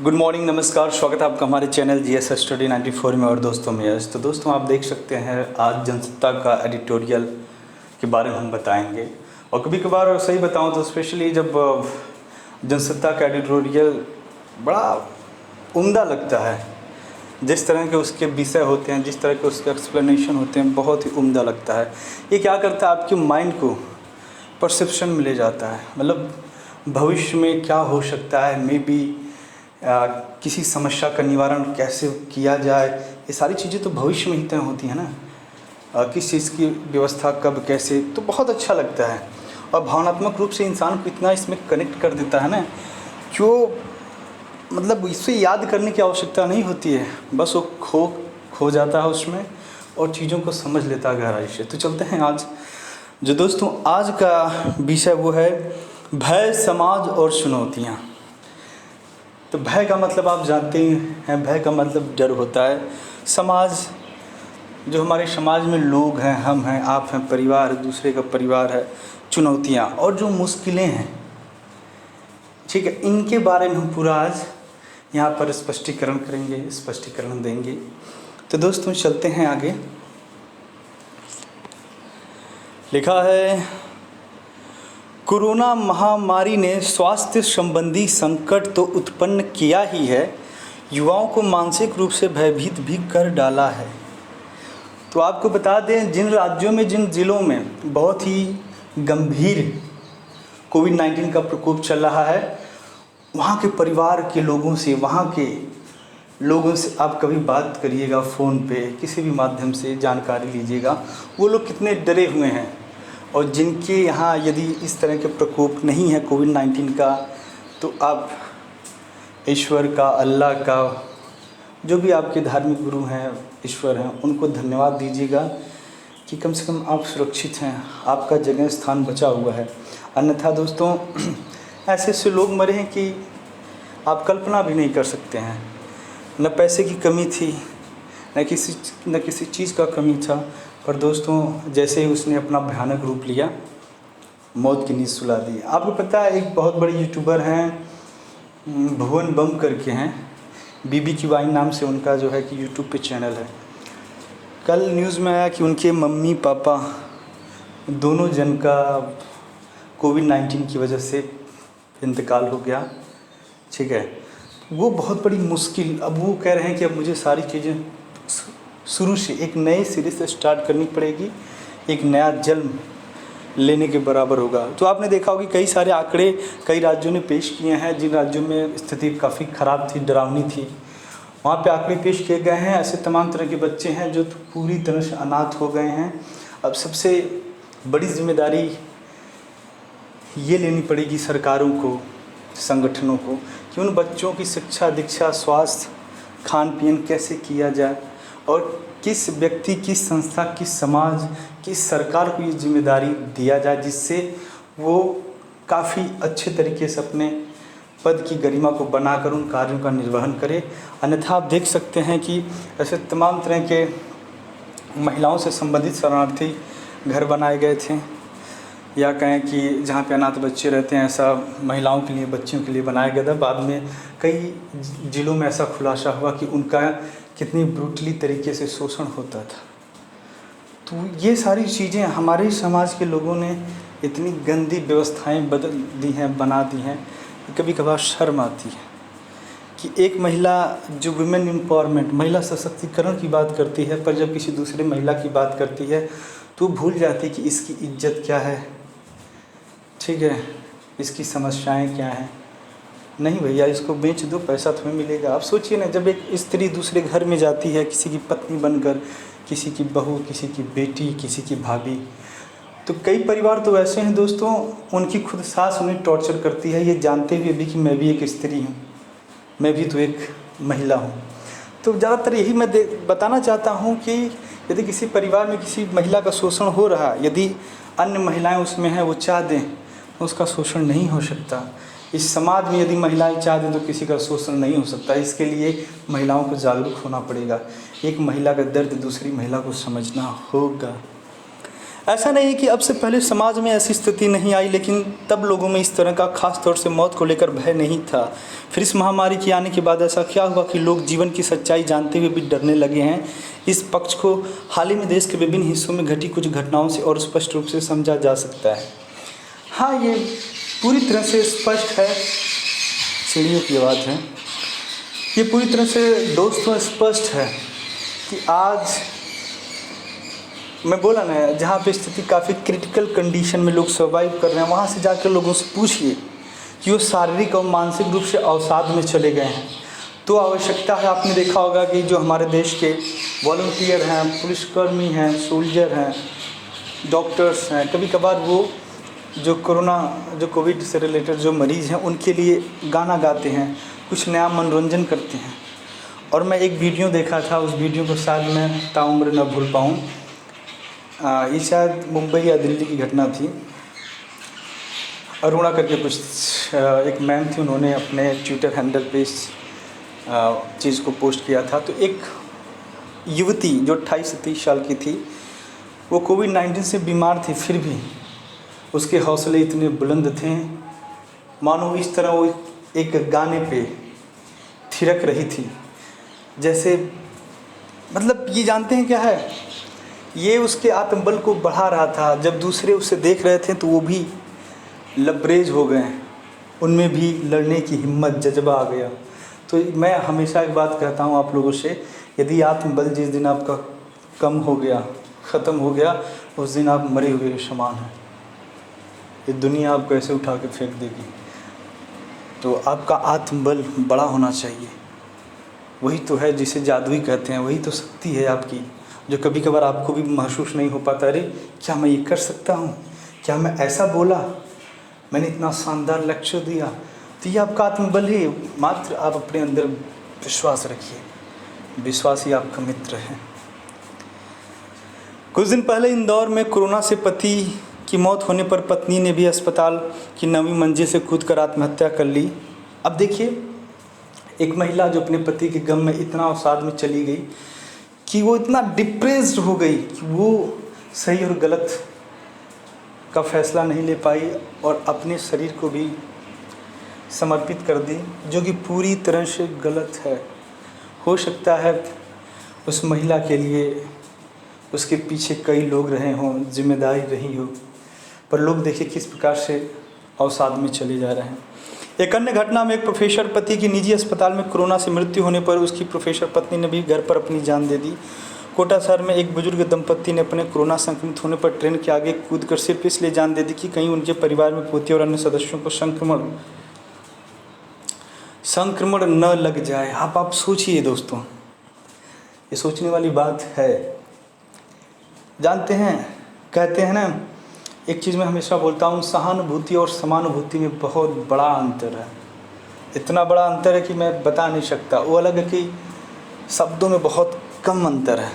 Good morning, नमस्कार, स्वागत है आपका हमारे चैनल जीएस स्टडी 94 में। और दोस्तों में तो दोस्तों आप देख सकते हैं आज जनसत्ता का एडिटोरियल के बारे में हम बताएंगे। और कभी कभार सही बताऊं तो स्पेशली जब जनसत्ता का एडिटोरियल बड़ा उम्दा लगता है, जिस तरह के उसके विषय होते हैं, जिस तरह के उसके एक्सप्लेनेशन होते हैं, बहुत ही उम्दा लगता है। ये क्या करता है, आपके माइंड को परसेप्शन में ले जाता है। मतलब भविष्य में क्या हो सकता है, मे बी किसी समस्या का निवारण कैसे किया जाए, ये सारी चीज़ें तो भविष्य में ही तय होती हैं ना। किस चीज़ की व्यवस्था कब कैसे, तो बहुत अच्छा लगता है। और भावनात्मक रूप से इंसान को इतना इसमें कनेक्ट कर देता है ना, जो मतलब इससे याद करने की आवश्यकता नहीं होती है, बस वो खो जाता है उसमें और चीज़ों को समझ लेता है गहराई से। तो चलते हैं आज जो दोस्तों आज का विषय वो है भय, समाज और चुनौतियाँ। तो भय का मतलब आप जानते हैं, भय का मतलब डर होता है। समाज, जो हमारे समाज में लोग हैं, हम हैं, आप हैं, परिवार दूसरे का परिवार है। चुनौतियाँ और जो मुश्किलें हैं, ठीक है, इनके बारे में हम पूरा आज यहाँ पर स्पष्टीकरण करेंगे, स्पष्टीकरण देंगे। तो दोस्तों चलते हैं आगे। लिखा है, कोरोना महामारी ने स्वास्थ्य संबंधी संकट तो उत्पन्न किया ही है, युवाओं को मानसिक रूप से भयभीत भी कर डाला है। तो आपको बता दें, जिन राज्यों में, जिन ज़िलों में बहुत ही गंभीर कोविड-19 का प्रकोप चल रहा है, वहाँ के परिवार के लोगों से, वहाँ के लोगों से आप कभी बात करिएगा, फ़ोन पे किसी भी माध्यम से जानकारी लीजिएगा, वो लोग कितने डरे हुए हैं। और जिनके यहाँ यदि इस तरह के प्रकोप नहीं है कोविड-19 का, तो आप ईश्वर का, अल्लाह का, जो भी आपके धार्मिक गुरु हैं, ईश्वर हैं, उनको धन्यवाद दीजिएगा कि कम से कम आप सुरक्षित हैं, आपका जगह स्थान बचा हुआ है। अन्यथा दोस्तों ऐसे ऐसे लोग मरे हैं कि आप कल्पना भी नहीं कर सकते हैं। न पैसे की कमी थी, न किसी चीज़ का कमी था, पर दोस्तों जैसे ही उसने अपना भयानक रूप लिया, मौत की नींद सुला दी। आपको पता है, एक बहुत बड़े यूट्यूबर हैं, भुवन बम करके हैं, बीबी की वाइन नाम से उनका जो है कि यूट्यूब पे चैनल है। कल न्यूज़ में आया कि उनके मम्मी पापा दोनों जन का कोविड-19 की वजह से इंतकाल हो गया। ठीक है, वो बहुत बड़ी मुश्किल। अब वो कह रहे हैं कि अब मुझे सारी चीज़ें शुरू से एक नए सिरे से स्टार्ट करनी पड़ेगी, एक नया जन्म लेने के बराबर होगा। तो आपने देखा होगा कि कई सारे आंकड़े कई राज्यों ने पेश किए हैं, जिन राज्यों में स्थिति काफ़ी ख़राब थी, डरावनी थी, वहाँ पे आंकड़े पेश किए गए हैं। ऐसे तमाम तरह के बच्चे हैं जो पूरी तरह से अनाथ हो गए हैं। अब सबसे बड़ी जिम्मेदारी ये लेनी पड़ेगी सरकारों को, संगठनों को, कि उन बच्चों की शिक्षा, दीक्षा, स्वास्थ्य, खान पीन कैसे किया जाए, और किस व्यक्ति, किस संस्था, किस समाज, किस सरकार को ये जिम्मेदारी दिया जाए, जिससे वो काफ़ी अच्छे तरीके से अपने पद की गरिमा को बनाकर उन कार्यों का निर्वहन करे। अन्यथा आप देख सकते हैं कि ऐसे तमाम तरह के महिलाओं से संबंधित शरणार्थी घर बनाए गए थे, या कहें कि जहाँ पे अनाथ बच्चे रहते हैं, ऐसा महिलाओं के लिए, बच्चियों के लिए बनाया गया था। बाद में कई जिलों में ऐसा खुलासा हुआ कि उनका कितनी ब्रूटली तरीके से शोषण होता था। तो ये सारी चीज़ें हमारे समाज के लोगों ने इतनी गंदी व्यवस्थाएं बदल दी हैं, बना दी हैं, कभी कभार शर्म आती है कि एक महिला जो वुमेन एम्पावरमेंट, महिला सशक्तिकरण की बात करती है, पर जब किसी दूसरे महिला की बात करती है तो भूल जाती है कि इसकी इज्जत क्या है, ठीक है, इसकी समस्याएं क्या हैं। नहीं भैया, इसको बेच दो, पैसा तुम्हें मिलेगा। आप सोचिए ना, जब एक स्त्री दूसरे घर में जाती है, किसी की पत्नी बनकर, किसी की बहू, किसी की बेटी, किसी की भाभी, तो कई परिवार तो ऐसे हैं दोस्तों, उनकी खुद सास उन्हें टॉर्चर करती है, ये जानते हुए भी कि मैं भी एक स्त्री हूँ, मैं भी तो एक महिला हूँ। तो ज़्यादातर यही मैं बताना चाहता हूँ कि यदि किसी परिवार में किसी महिला का शोषण हो रहा, यदि अन्य महिलाएँ उसमें हैं, वो चाह दें, उसका शोषण नहीं हो सकता। इस समाज में यदि महिलाएं चाह दें तो किसी का शोषण नहीं हो सकता। इसके लिए महिलाओं को जागरूक होना पड़ेगा, एक महिला का दर्द दूसरी महिला को समझना होगा। ऐसा नहीं है कि अब से पहले समाज में ऐसी स्थिति नहीं आई, लेकिन तब लोगों में इस तरह का खास तौर से मौत को लेकर भय नहीं था। फिर इस महामारी के आने के बाद ऐसा क्या हुआ कि लोग जीवन की सच्चाई जानते हुए भी डरने लगे हैं। इस पक्ष को हाल ही में देश के विभिन्न हिस्सों में घटी कुछ घटनाओं से और स्पष्ट रूप से समझा जा सकता है। हाँ, ये पूरी तरह से स्पष्ट है, चिड़ियों की आवाज़ है, ये पूरी तरह से दोस्तों स्पष्ट है कि आज मैं बोला ना, जहाँ पे स्थिति काफ़ी क्रिटिकल कंडीशन में लोग सर्वाइव कर रहे हैं, वहाँ से जाकर लोगों से पूछिए कि वो शारीरिक और मानसिक रूप से अवसाद में चले गए हैं। तो आवश्यकता है, आपने देखा होगा कि जो हमारे देश के वॉलंटियर हैं, पुलिसकर्मी हैं, सोल्जर हैं, डॉक्टर्स हैं, कभी कभार वो जो कोविड से रिलेटेड जो मरीज़ हैं उनके लिए गाना गाते हैं, कुछ नया मनोरंजन करते हैं। और मैं एक वीडियो देखा था, उस वीडियो को शायद मैं ताउम्र न भूल पाऊँ। ये शायद मुंबई या दिल्ली की घटना थी। अरुणा करके कुछ एक मैम थी, उन्होंने अपने ट्विटर हैंडल पे इस चीज़ को पोस्ट किया था। तो एक युवती जो 28 से 30 साल की थी, वो कोविड-19 से बीमार थी, फिर भी उसके हौसले इतने बुलंद थे, मानो इस तरह वो एक गाने पे थिरक रही थी। जैसे मतलब ये जानते हैं क्या है, ये उसके आत्मबल को बढ़ा रहा था। जब दूसरे उसे देख रहे थे तो वो भी लबरेज हो गए, उनमें भी लड़ने की हिम्मत, जज्बा आ गया। तो मैं हमेशा एक बात कहता हूँ आप लोगों से, यदि आत्मबल जिस दिन आपका कम हो गया, ख़त्म हो गया, उस दिन आप मरे हुए के समान हैं। ये दुनिया आपको ऐसे उठा के फेंक देगी। तो आपका आत्मबल बड़ा होना चाहिए। वही तो है जिसे जादुई कहते हैं, वही तो शक्ति है आपकी, जो कभी कभार आपको भी महसूस नहीं हो पाता। अरे क्या मैं ये कर सकता हूँ, क्या मैं ऐसा बोला, मैंने इतना शानदार लेक्चर दिया। तो ये आपका आत्मबल है। मात्र आप अपने अंदर विश्वास रखिए, विश्वास ही आपका मित्र है। कुछ दिन पहले इंदौर में कोरोना से पति की मौत होने पर पत्नी ने भी अस्पताल की 9वीं मंजिल से कूदकर आत्महत्या कर ली। अब देखिए, एक महिला जो अपने पति के गम में इतना अवसाद में चली गई कि वो इतना डिप्रेस्ड हो गई कि वो सही और गलत का फैसला नहीं ले पाई और अपने शरीर को भी समर्पित कर दी, जो कि पूरी तरह से गलत है। हो सकता है उस महिला के लिए उसके पीछे कई लोग रहे हों, जिम्मेदारी रही हो, पर लोग देखिए किस प्रकार से अवसाद में चले जा रहे हैं। एक अन्य घटना में एक प्रोफेसर पति की निजी अस्पताल में कोरोना से मृत्यु होने पर उसकी प्रोफेसर पत्नी ने भी घर पर अपनी जान दे दी। कोटा शहर में एक बुजुर्ग दंपत्ति ने अपने कोरोना संक्रमित होने पर ट्रेन के आगे कूदकर सिर्फ इसलिए जान दे दी कि कहीं उनके परिवार में पोते और अन्य सदस्यों को संक्रमण न लग जाए। आप सोचिए दोस्तों, ये सोचने वाली बात है। जानते हैं, कहते हैं ना, एक चीज़ मैं हमेशा बोलता हूँ, सहानुभूति और समानुभूति में बहुत बड़ा अंतर है। इतना बड़ा अंतर है कि मैं बता नहीं सकता। वो अलग है कि शब्दों में बहुत कम अंतर है,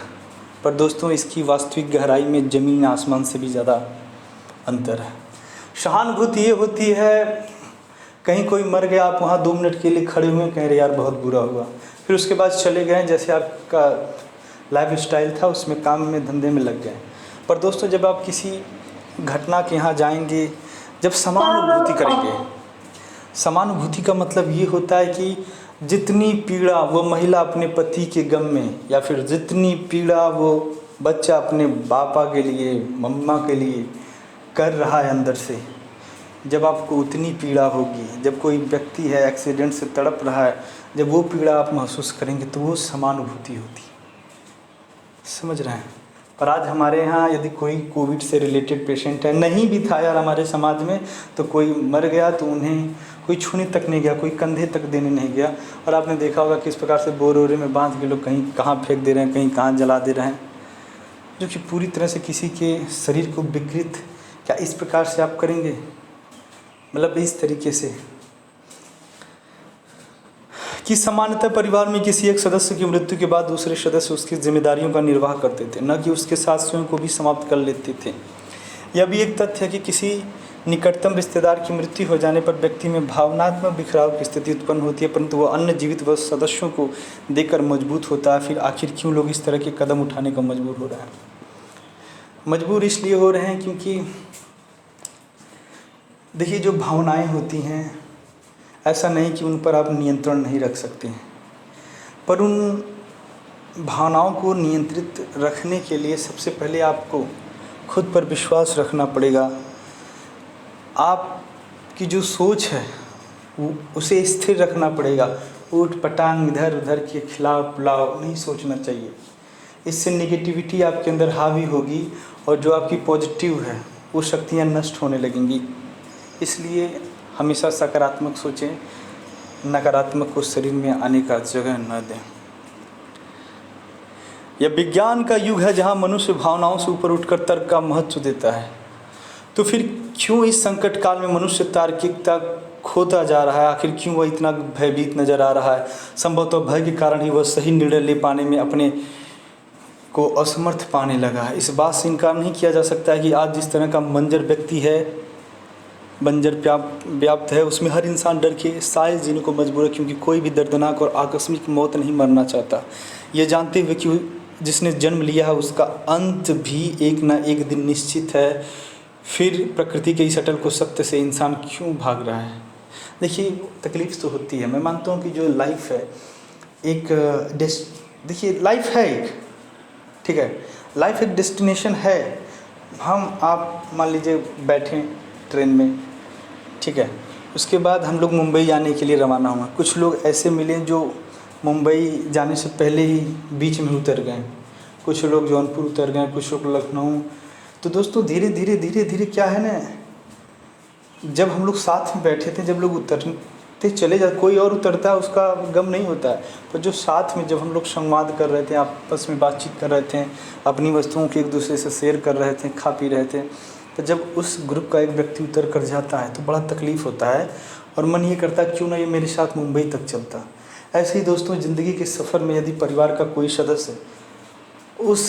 पर दोस्तों इसकी वास्तविक गहराई में ज़मीन आसमान से भी ज़्यादा अंतर है। सहानुभूति ये होती है, कहीं कोई मर गया, आप वहाँ 2 मिनट के लिए खड़े हुए, कह रहे यार बहुत बुरा हुआ, फिर उसके बाद चले गए, जैसे आपका लाइफ स्टाइल था उसमें, काम में धंधे में लग गए। पर दोस्तों जब आप किसी घटना के यहाँ जाएंगे, जब समानुभूति करेंगे, समानुभूति का मतलब ये होता है कि जितनी पीड़ा वो महिला अपने पति के गम में, या फिर जितनी पीड़ा वो बच्चा अपने पापा के लिए, मम्मा के लिए कर रहा है अंदर से, जब आपको उतनी पीड़ा होगी, जब कोई व्यक्ति है एक्सीडेंट से तड़प रहा है, जब वो पीड़ा आप महसूस करेंगे तो वो समानुभूति होती। समझ रहे हैं? पर आज हमारे यहाँ यदि कोई कोविड से रिलेटेड पेशेंट है, नहीं भी था यार हमारे समाज में, तो कोई मर गया तो उन्हें कोई छूने तक नहीं गया, कोई कंधे तक देने नहीं गया। और आपने देखा होगा किस प्रकार से बोरे में बांध के लोग कहीं कहाँ फेंक दे रहे हैं, कहीं कहाँ जला दे रहे हैं, जो कि पूरी तरह से किसी के शरीर को विकृत। क्या इस प्रकार से आप करेंगे? मतलब इस तरीके से कि सामान्यतः परिवार में किसी एक सदस्य की मृत्यु के बाद दूसरे सदस्य उसकी जिम्मेदारियों का निर्वाह करते थे, न कि उसके साथ स्वयं को भी समाप्त कर लेते थे। यह भी एक तथ्य है कि किसी निकटतम रिश्तेदार की मृत्यु हो जाने पर व्यक्ति में भावनात्मक बिखराव की स्थिति उत्पन्न होती है, परंतु वह अन्य जीवित व सदस्यों को देखकर मजबूत होता है। फिर आखिर क्यों लोग इस तरह के कदम उठाने को मजबूर हो रहे हैं? मजबूर इसलिए हो रहे हैं क्योंकि देखिए, जो भावनाएं होती हैं, ऐसा नहीं कि उन पर आप नियंत्रण नहीं रख सकते हैं, पर उन भावनाओं को नियंत्रित रखने के लिए सबसे पहले आपको खुद पर विश्वास रखना पड़ेगा। आपकी जो सोच है उसे स्थिर रखना पड़ेगा। ऊट पटांग इधर उधर के खिलाव पिलाव नहीं सोचना चाहिए। इससे नेगेटिविटी आपके अंदर हावी होगी और जो आपकी पॉजिटिव है वो शक्तियाँ नष्ट होने लगेंगी। इसलिए हमेशा सकारात्मक सोचें, नकारात्मक को शरीर में आने का जगह न दें। यह विज्ञान का युग है जहाँ मनुष्य भावनाओं से ऊपर उठकर तर्क का महत्व देता है। तो फिर क्यों इस संकट काल में मनुष्य तार्किकता खोता जा रहा है? आखिर क्यों वह इतना भयभीत नजर आ रहा है? संभवतः भय के कारण ही वह सही निर्णय ले पाने में अपने को असमर्थ पाने लगा है। इस बात से इनकार नहीं किया जा सकता है कि आज जिस तरह का बंजर व्याप्त है, उसमें हर इंसान डर के साए जीने को मजबूर है, क्योंकि कोई भी दर्दनाक और आकस्मिक मौत नहीं मरना चाहता, ये जानते हुए कि जिसने जन्म लिया है उसका अंत भी एक ना एक दिन निश्चित है। फिर प्रकृति के इस अटल को सत्य से इंसान क्यों भाग रहा है? देखिए, तकलीफ़ तो होती है। मैं मानता हूँ कि जो लाइफ है एक देखिए, लाइफ है एक, ठीक है, लाइफ एक डेस्टिनेशन है। हम आप मान लीजिए बैठे ट्रेन में, ठीक है, उसके बाद हम लोग मुंबई जाने के लिए रवाना हुआ। कुछ लोग ऐसे मिले जो मुंबई जाने से पहले ही बीच में उतर गए, कुछ लोग जौनपुर उतर गए, कुछ लोग लखनऊ। तो दोस्तों धीरे धीरे क्या है ना, जब हम लोग साथ में बैठे थे, जब लोग उतरते चले जाते, कोई और उतरता है उसका गम नहीं होता है, पर जो साथ में जब हम लोग संवाद कर रहे थे, आपस में बातचीत कर रहे थे, अपनी वस्तुओं की एक दूसरे से शेयर कर रहे थे, खा पी रहे थे, तो जब उस ग्रुप का एक व्यक्ति उतर कर जाता है तो बड़ा तकलीफ़ होता है और मन ये करता है क्यों ना ये मेरे साथ मुंबई तक चलता। ऐसे ही दोस्तों ज़िंदगी के सफ़र में यदि परिवार का कोई सदस्य, उस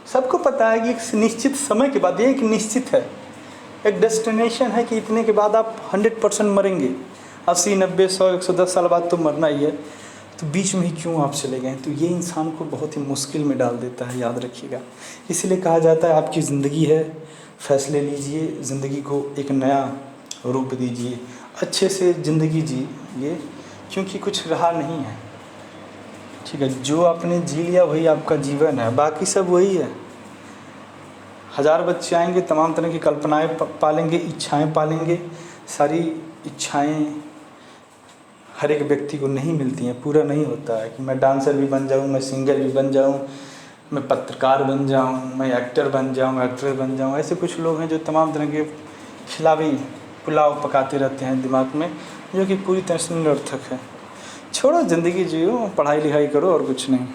सबको पता है कि एक निश्चित समय के बाद, ये एक निश्चित है, एक डेस्टिनेशन है कि इतने के बाद आप 100% मरेंगे, 80, 90, 100, 110 साल बाद तो मरना ही है, तो बीच में ही क्यों आप चले गए? तो ये इंसान को बहुत ही मुश्किल में डाल देता है, याद रखिएगा। इसीलिए कहा जाता है आपकी ज़िंदगी है, फैसले लीजिए, ज़िंदगी को एक नया रूप दीजिए, अच्छे से ज़िंदगी जिए, क्योंकि कुछ रहा नहीं है, ठीक है। जो आपने जी लिया वही आपका जीवन है, बाकी सब वही है। 1000 बच्चे आएंगे, तमाम तरह की कल्पनाएं पालेंगे, इच्छाएं पालेंगे। सारी इच्छाएं हर एक व्यक्ति को नहीं मिलती हैं, पूरा नहीं होता है कि मैं डांसर भी बन जाऊं, मैं सिंगर भी बन जाऊं, मैं पत्रकार बन जाऊं, मैं एक्टर बन जाऊं, एक्ट्रेस बन जाऊं। ऐसे कुछ लोग हैं जो तमाम तरह के खिलावी पुलाव पकाते रहते हैं दिमाग में, जो कि पूरी तरह से निरर्थक है। छोड़ो, ज़िंदगी जियो, पढ़ाई लिखाई करो और कुछ नहीं।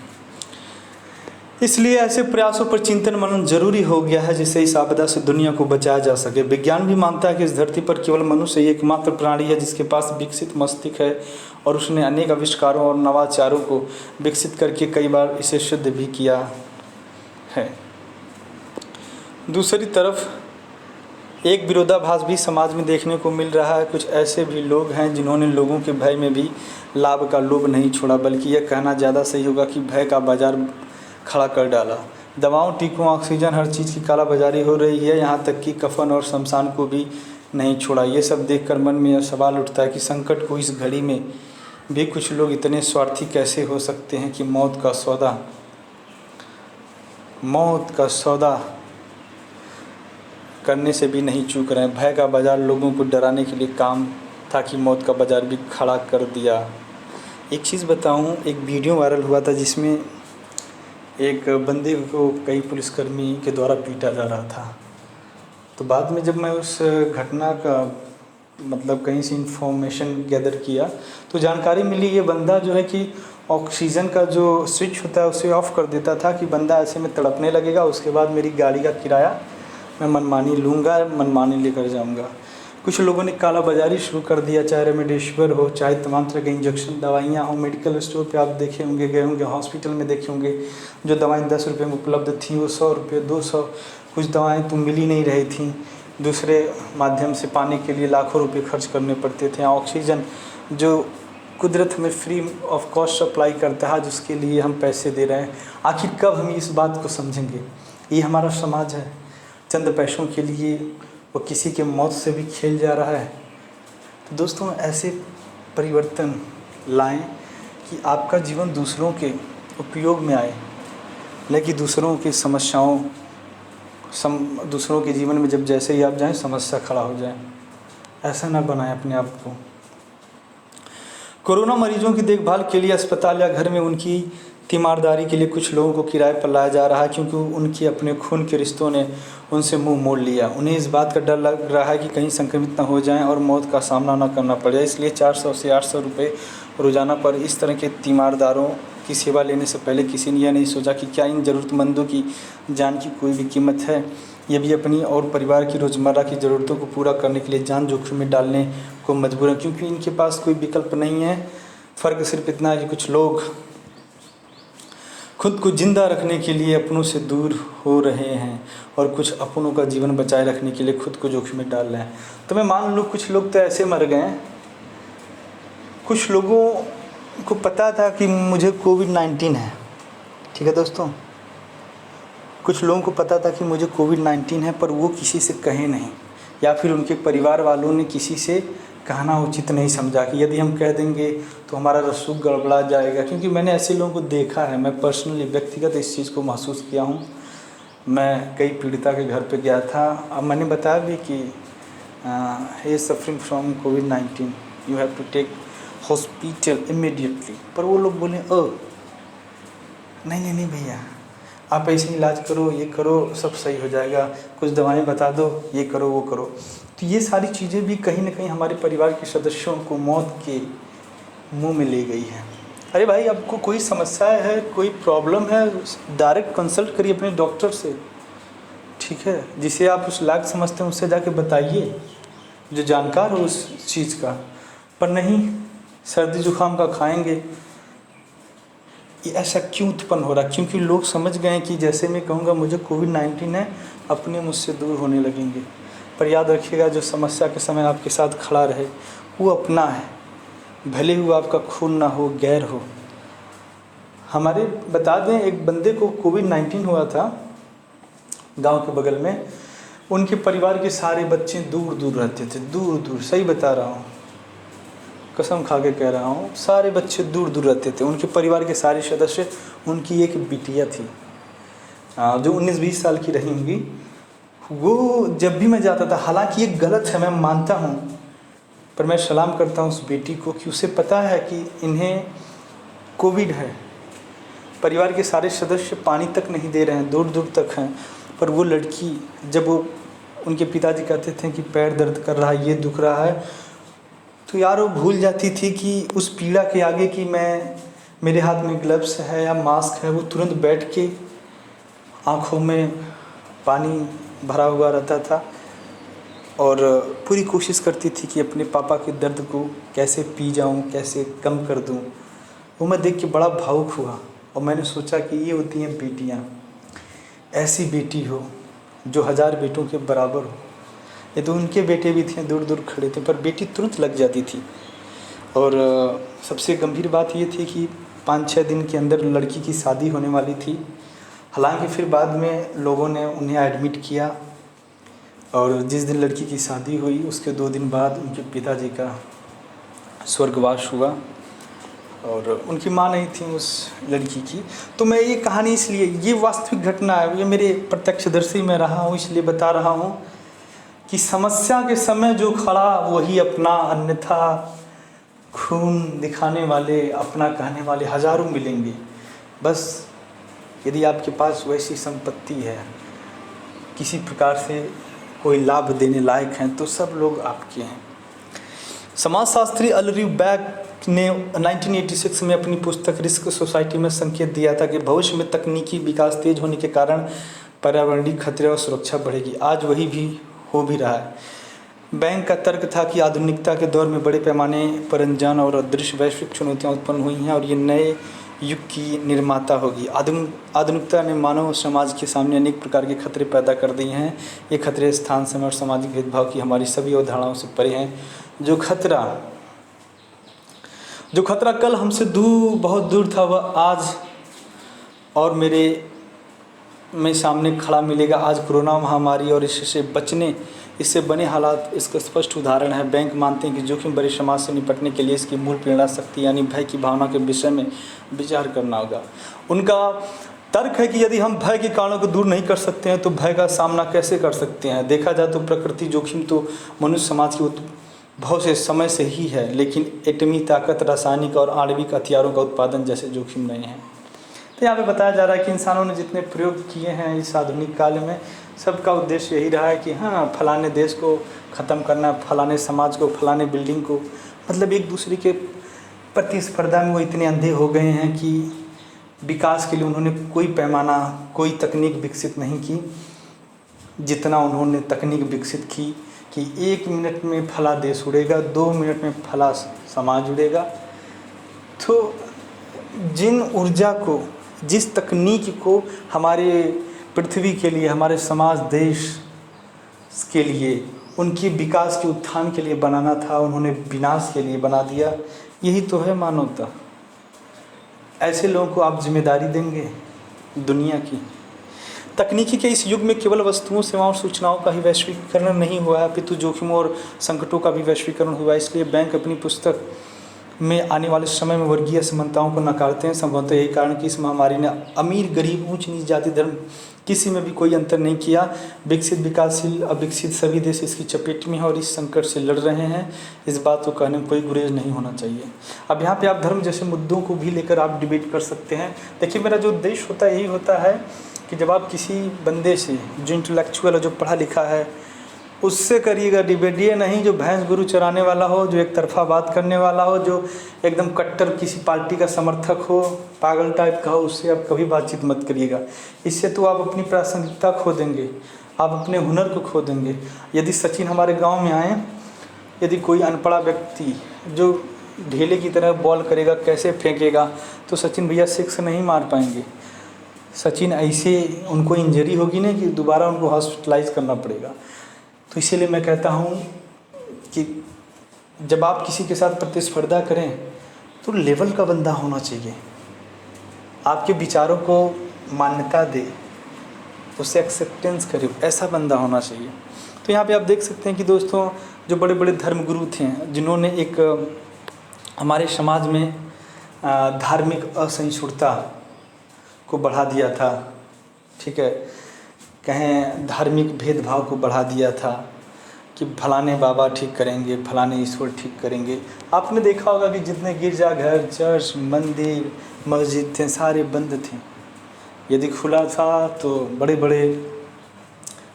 इसलिए ऐसे प्रयासों पर चिंतन मनन जरूरी हो गया है जिससे इस आपदा से दुनिया को बचाया जा सके। विज्ञान भी मानता है कि इस धरती पर केवल मनुष्य ही एकमात्र प्राणी है जिसके पास विकसित मस्तिष्क है और उसने अनेक आविष्कारों और नवाचारों को विकसित करके कई बार इसे सिद्ध भी किया है। दूसरी तरफ एक विरोधाभास भी समाज में देखने को मिल रहा है। कुछ ऐसे भी लोग हैं जिन्होंने लोगों के भय में भी लाभ का लोभ नहीं छोड़ा, बल्कि यह कहना ज़्यादा सही होगा कि भय का बाजार खड़ा कर डाला। दवाओं, टीकों, ऑक्सीजन, हर चीज़ की कालाबाजारी हो रही है, यहाँ तक कि कफन और शमशान को भी नहीं छोड़ा। ये सब देखकर मन में यह सवाल उठता है कि संकट को इस घड़ी में भी कुछ लोग इतने स्वार्थी कैसे हो सकते हैं कि मौत का सौदा करने से भी नहीं चूक रहे हैं। भय का बाजार लोगों को डराने के लिए काम था कि मौत का बाजार भी खड़ा कर दिया। एक चीज़ बताऊं, एक वीडियो वायरल हुआ था जिसमें एक बंदे को कई पुलिसकर्मी के द्वारा पीटा जा रहा था। तो बाद में जब मैं उस घटना का मतलब कहीं से इन्फॉर्मेशन गैदर किया तो जानकारी मिली, ये बंदा जो है कि ऑक्सीजन का जो स्विच होता है उसे ऑफ़ कर देता था कि बंदा ऐसे में तड़पने लगेगा, उसके बाद मेरी गाड़ी का किराया मैं मनमानी लूँगा, मनमानी लेकर जाऊँगा। कुछ लोगों ने कालाबाजारी शुरू कर दिया, चाहे रेमडेसिविर हो, चाहे तमाम तरह के इंजेक्शन दवाइयाँ हो। मेडिकल स्टोर पे आप देखे होंगे, गए होंगे, हॉस्पिटल में देखे होंगे, जो दवाएं 10 रुपये में उपलब्ध थी वो 100 रुपये, 200। कुछ दवाएं तो मिल ही नहीं रही थी, दूसरे माध्यम से पाने के लिए लाखों रुपये खर्च करने पड़ते थे। ऑक्सीजन जो कुदरत में फ्री ऑफ कॉस्ट सप्लाई करता है, जिसके लिए हम पैसे दे रहे हैं। आखिर कब हम इस बात को समझेंगे? ये हमारा समाज है। चंद पैसों के लिए वो किसी के मौत से भी खेल जा रहा है। तो दोस्तों ऐसे परिवर्तन लाएं कि आपका जीवन दूसरों के उपयोग में आए, न कि दूसरों की समस्याओं दूसरों के जीवन में जब जैसे ही आप जाएं समस्या खड़ा हो जाए। ऐसा ना बनाएं अपने आप को। कोरोना मरीजों की देखभाल के लिए अस्पताल या घर में उनकी तीमारदारी के लिए कुछ लोगों को किराए पर लाया जा रहा है, क्योंकि उनके अपने खून के रिश्तों ने उनसे मुंह मोड़ लिया। उन्हें इस बात का डर लग रहा है कि कहीं संक्रमित न हो जाएं और मौत का सामना न करना पड़े। इसलिए 400 से 800 रुपये रोज़ाना पर इस तरह के तीमारदारों की सेवा लेने से पहले किसी ने यह नहीं सोचा कि क्या इन ज़रूरतमंदों की जान की कोई भी कीमत है। ये भी अपनी और परिवार की रोज़मर्रा की ज़रूरतों को पूरा करने के लिए जान जोखिम में डालने को मजबूर हैं, क्योंकि इनके पास कोई विकल्प नहीं है। फ़र्क सिर्फ इतना है कि कुछ लोग खुद को जिंदा रखने के लिए अपनों से दूर हो रहे हैं और कुछ अपनों का जीवन बचाए रखने के लिए खुद को जोखिम में डाल रहे हैं। तो मैं मान लूँ कुछ लोग तो ऐसे मर गए हैं, कुछ लोगों को पता था कि मुझे कोविड-19 है, ठीक है दोस्तों, कुछ लोगों को पता था कि मुझे कोविड-19 है, पर वो किसी से कहे नहीं, या फिर उनके परिवार वालों ने किसी से कहना उचित नहीं समझा कि यदि हम कह देंगे तो हमारा रसूख गड़बड़ा जाएगा। क्योंकि मैंने ऐसे लोगों को देखा है, मैं पर्सनली व्यक्तिगत इस चीज़ को महसूस किया हूँ। मैं कई पीड़िता के घर पे गया था। अब मैंने बताया भी कि he is suffering from COVID-19, you have to take hospital immediately. पर वो लोग बोले नहीं भैया, आप ऐसे इलाज करो, ये करो, सब सही हो जाएगा, कुछ दवाएं बता दो, ये करो वो करो। तो ये सारी चीज़ें भी कहीं ना कहीं हमारे परिवार के सदस्यों को मौत के मुंह में ले गई है। अरे भाई, आपको कोई समस्या है, कोई प्रॉब्लम है, डायरेक्ट कंसल्ट करिए अपने डॉक्टर से, ठीक है, जिसे आप उस लायक समझते हैं उससे जाके बताइए, जो जानकार हो उस चीज़ का। पर नहीं, सर्दी जुकाम का खाएंगे। ये ऐसा क्यों उत्पन्न हो रहा है? क्योंकि लोग समझ गए कि जैसे मैं कहूँगा मुझे कोविड-19 है, अपने मुझसे दूर होने लगेंगे। पर याद रखिएगा, जो समस्या के समय आपके साथ खड़ा रहे वो अपना है, भले ही वो आपका खून ना हो, गैर हो। हमारे बता दें, एक बंदे को कोविड-19 हुआ था गांव के बगल में। उनके परिवार के सारे बच्चे दूर दूर रहते थे, दूर दूर, सही बता रहा हूँ, कसम खा के कह रहा हूँ, सारे बच्चे दूर दूर रहते थे। उनके परिवार के सारे सदस्य, उनकी एक बिटिया थी जो 19-20 साल की रही होंगी। वो जब भी मैं जाता था, हालांकि ये गलत है, मैं मानता हूँ, पर मैं सलाम करता हूँ उस बेटी को कि उसे पता है कि इन्हें कोविड है। परिवार के सारे सदस्य पानी तक नहीं दे रहे हैं, दूर दूर तक हैं, पर वो लड़की, जब वो उनके पिताजी कहते थे कि पैर दर्द कर रहा है, ये दुख रहा है, तो यार वो भूल जाती थी कि उस पीड़ा के आगे कि मेरे हाथ में ग्लव्स है या मास्क है। वो तुरंत बैठ के आँखों में पानी भरा हुआ रहता था और पूरी कोशिश करती थी कि अपने पापा के दर्द को कैसे पी जाऊं, कैसे कम कर दूं। वो मैं देख के बड़ा भावुक हुआ और मैंने सोचा कि ये होती हैं बेटियां। ऐसी बेटी हो जो 1000 बेटों के बराबर हो। ये तो उनके बेटे भी थे, दूर दूर खड़े थे, पर बेटी तुरंत लग जाती थी। और सबसे गंभीर बात ये थी कि 5-6 दिन के अंदर लड़की की शादी होने वाली थी। हालांकि फिर बाद में लोगों ने उन्हें एडमिट किया और जिस दिन लड़की की शादी हुई उसके 2 दिन बाद उनके पिताजी का स्वर्गवास हुआ और उनकी माँ नहीं थी उस लड़की की। तो मैं ये कहानी इसलिए, ये वास्तविक घटना है, ये मेरे प्रत्यक्षदर्शी में रहा हूँ, इसलिए बता रहा हूँ कि समस्या के समय जो खड़ा वही अपना, अन्यथा खून दिखाने वाले, अपना कहने वाले हज़ारों मिलेंगे। बस यदि आपके पास वैसी संपत्ति है, किसी प्रकार से कोई लाभ देने लायक हैं, तो सब लोग आपके हैं। समाजशास्त्री अल्ड्रयू बैक ने 1986 में अपनी पुस्तक रिस्क सोसाइटी में संकेत दिया था कि भविष्य में तकनीकी विकास तेज होने के कारण पर्यावरणीय खतरे और सुरक्षा बढ़ेगी। आज वही भी हो भी रहा है। बैंक का तर्क था कि आधुनिकता के दौर में बड़े पैमाने पर अनजान और अदृश्य वैश्विक चुनौतियां उत्पन्न हुई हैं और ये नए युग की निर्माता होगी। आधुनिकता ने मानव समाज के सामने अनेक प्रकार के खतरे पैदा कर दिए हैं। ये खतरे स्थान, समय और सामाजिक भेदभाव की हमारी सभी अवधारणाओं से परे हैं। जो खतरा कल हमसे बहुत दूर था, वह आज और मेरे में सामने खड़ा मिलेगा। आज कोरोना महामारी और इससे बने हालात इसका स्पष्ट उदाहरण है। बैंक मानते हैं कि जोखिम भरे समाज से निपटने के लिए इसकी मूल प्रेरणा शक्ति यानी भय की भावना के विषय में विचार करना होगा। उनका तर्क है कि यदि हम भय के कारणों को दूर नहीं कर सकते हैं तो भय का सामना कैसे कर सकते हैं। देखा जाए तो प्रकृति जोखिम तो मनुष्य समाज की उद्भव से समय से ही है, लेकिन एटमी ताकत, रासायनिक और आणविक हथियारों का उत्पादन जैसे जोखिम नहीं है। तो यहाँ पे बताया जा रहा है कि इंसानों ने जितने प्रयोग किए हैं इस आधुनिक काल में, सबका उद्देश्य यही रहा है कि हाँ, फलाने देश को ख़त्म करना, फलाने समाज को, फलाने बिल्डिंग को, मतलब एक दूसरे के प्रतिस्पर्धा में वो इतने अंधे हो गए हैं कि विकास के लिए उन्होंने कोई पैमाना, कोई तकनीक विकसित नहीं की, जितना उन्होंने तकनीक विकसित की कि 1 मिनट में फला देश उड़ेगा, 2 मिनट में फला समाज उड़ेगा। तो जिन ऊर्जा को, जिस तकनीक को हमारे पृथ्वी के लिए, हमारे समाज, देश के लिए, उनकी विकास के उत्थान के लिए बनाना था, उन्होंने विनाश के लिए बना दिया। यही तो है मानवता। ऐसे लोगों को आप जिम्मेदारी देंगे दुनिया की? तकनीकी के इस युग में केवल वस्तुओं, सेवाओं और सूचनाओं का ही वैश्वीकरण नहीं हुआ है, अपितु जोखिमों और संकटों का भी वैश्वीकरण हुआ है। इसलिए बैंक अपनी पुस्तक में आने वाले समय में वर्गीय असमानताओं को नकारते हैं। संभवतः यही कारण कि इस महामारी ने अमीर, गरीब, ऊंच नीच, जाति, धर्म किसी में भी कोई अंतर नहीं किया। विकसित, विकासशील, अविकसित सभी देश इसकी चपेट में हैं और इस संकट से लड़ रहे हैं। इस बात को कहने में कोई गुरेज नहीं होना चाहिए। अब यहाँ पे आप धर्म जैसे मुद्दों को भी लेकर आप डिबेट कर सकते हैं। देखिए, मेरा जो उद्देश्य होता है यही होता है कि जब आप किसी बंदे से जो इंटेलेक्चुअल है, जो पढ़ा लिखा है, उससे करिएगा डिबेट। ये नहीं जो भैंस गुरु चराने वाला हो, जो एक तरफा बात करने वाला हो, जो एकदम कट्टर किसी पार्टी का समर्थक हो, पागल टाइप का हो, उससे आप कभी बातचीत मत करिएगा। इससे तो आप अपनी प्रासंगिकता खो देंगे, आप अपने हुनर को खो देंगे। यदि सचिन हमारे गांव में आए, यदि कोई अनपढ़ा व्यक्ति जो ढेले की तरह बॉल करेगा, कैसे फेंकेगा, तो सचिन भैया 6 नहीं मार पाएंगे। सचिन ऐसे उनको इंजरी होगी ना कि दोबारा उनको हॉस्पिटलाइज करना पड़ेगा। तो इसीलिए मैं कहता हूँ कि जब आप किसी के साथ प्रतिस्पर्धा करें तो लेवल का बंदा होना चाहिए, आपके विचारों को मान्यता दे, उसे एक्सेप्टेंस करे, ऐसा बंदा होना चाहिए। तो यहाँ पे आप देख सकते हैं कि दोस्तों, जो बड़े बड़े धर्मगुरु थे जिन्होंने एक हमारे समाज में धार्मिक असहिष्णुता को बढ़ा दिया था, ठीक है, कहें धार्मिक भेदभाव को बढ़ा दिया था कि फलाने बाबा ठीक करेंगे, फलाने ईश्वर ठीक करेंगे। आपने देखा होगा कि जितने गिरजाघर, चर्च, मंदिर, मस्जिद थे, सारे बंद थे। यदि खुला था तो बड़े बड़े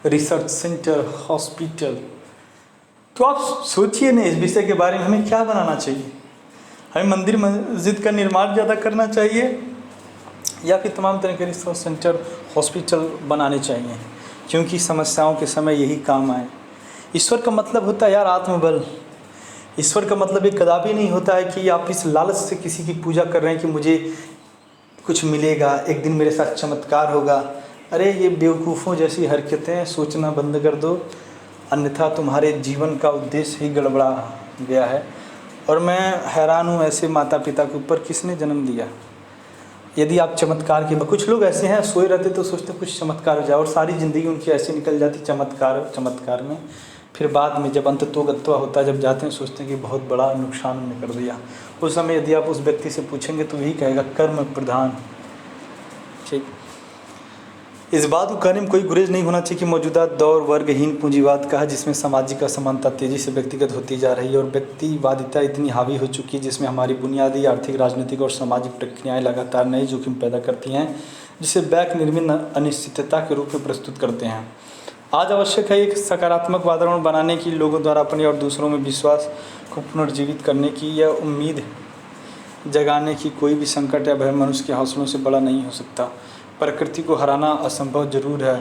रिसर्च सेंटर, हॉस्पिटल। तो आप सोचिए ना, इस विषय के बारे में हमें क्या बनाना चाहिए? हमें मंदिर मस्जिद का निर्माण ज़्यादा करना चाहिए या फिर तमाम तरह के रिसर्च सेंटर, हॉस्पिटल बनाने चाहिए, क्योंकि समस्याओं के समय यही काम आए। ईश्वर का मतलब होता है यार आत्मबल। ईश्वर का मतलब ये कदापि नहीं होता है कि आप इस लालच से किसी की पूजा कर रहे हैं कि मुझे कुछ मिलेगा, एक दिन मेरे साथ चमत्कार होगा। अरे ये बेवकूफ़ों जैसी हरकतें सोचना बंद कर दो, अन्यथा तुम्हारे जीवन का उद्देश्य ही गड़बड़ा गया है। और मैं हैरान हूँ ऐसे माता पिता के ऊपर, किसने जन्म दिया? यदि आप चमत्कार के, कुछ लोग ऐसे हैं सोए रहते तो सोचते कुछ चमत्कार हो जाए और सारी ज़िंदगी उनकी ऐसी निकल जाती चमत्कार में। फिर बाद में जब अंततोगत्वा होता है, जब जाते हैं, सोचते हैं कि बहुत बड़ा नुकसान हमने कर दिया। उस समय यदि आप उस व्यक्ति से पूछेंगे तो यही कहेगा कर्म प्रधान। ठीक, इस बात को कहने में कोई गुरेज नहीं होना चाहिए कि मौजूदा दौर वर्गहीन पूंजीवाद का है, जिसमें सामाजिक असमानता तेज़ी से व्यक्तिगत होती जा रही है और व्यक्तिवादिता इतनी हावी हो चुकी है, जिसमें हमारी बुनियादी आर्थिक, राजनीतिक और सामाजिक प्रक्रियाएं लगातार नए जोखिम पैदा करती हैं, जिसे बैक निर्मित अनिश्चितता के रूप में प्रस्तुत करते हैं। आज आवश्यक है एक सकारात्मक वातावरण बनाने की, लोगों द्वारा अपने और दूसरों में विश्वास को पुनर्जीवित करने की, यह उम्मीद जगाने की कोई भी संकट या भय मनुष्य के हौसलों से बड़ा नहीं हो सकता। प्रकृति को हराना असंभव जरूर है,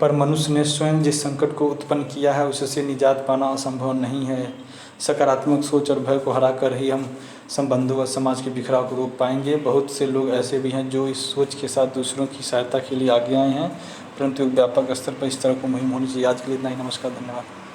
पर मनुष्य ने स्वयं जिस संकट को उत्पन्न किया है उससे निजात पाना असंभव नहीं है। सकारात्मक सोच और भय को हराकर ही हम संबंधों व समाज के बिखराव को रोक पाएंगे। बहुत से लोग ऐसे भी हैं जो इस सोच के साथ दूसरों की सहायता के लिए आगे आए हैं, परंतु व्यापक स्तर पर इस तरह को मुहिम होनी चाहिए। आज के लिए इतना ही। नमस्कार, धन्यवाद।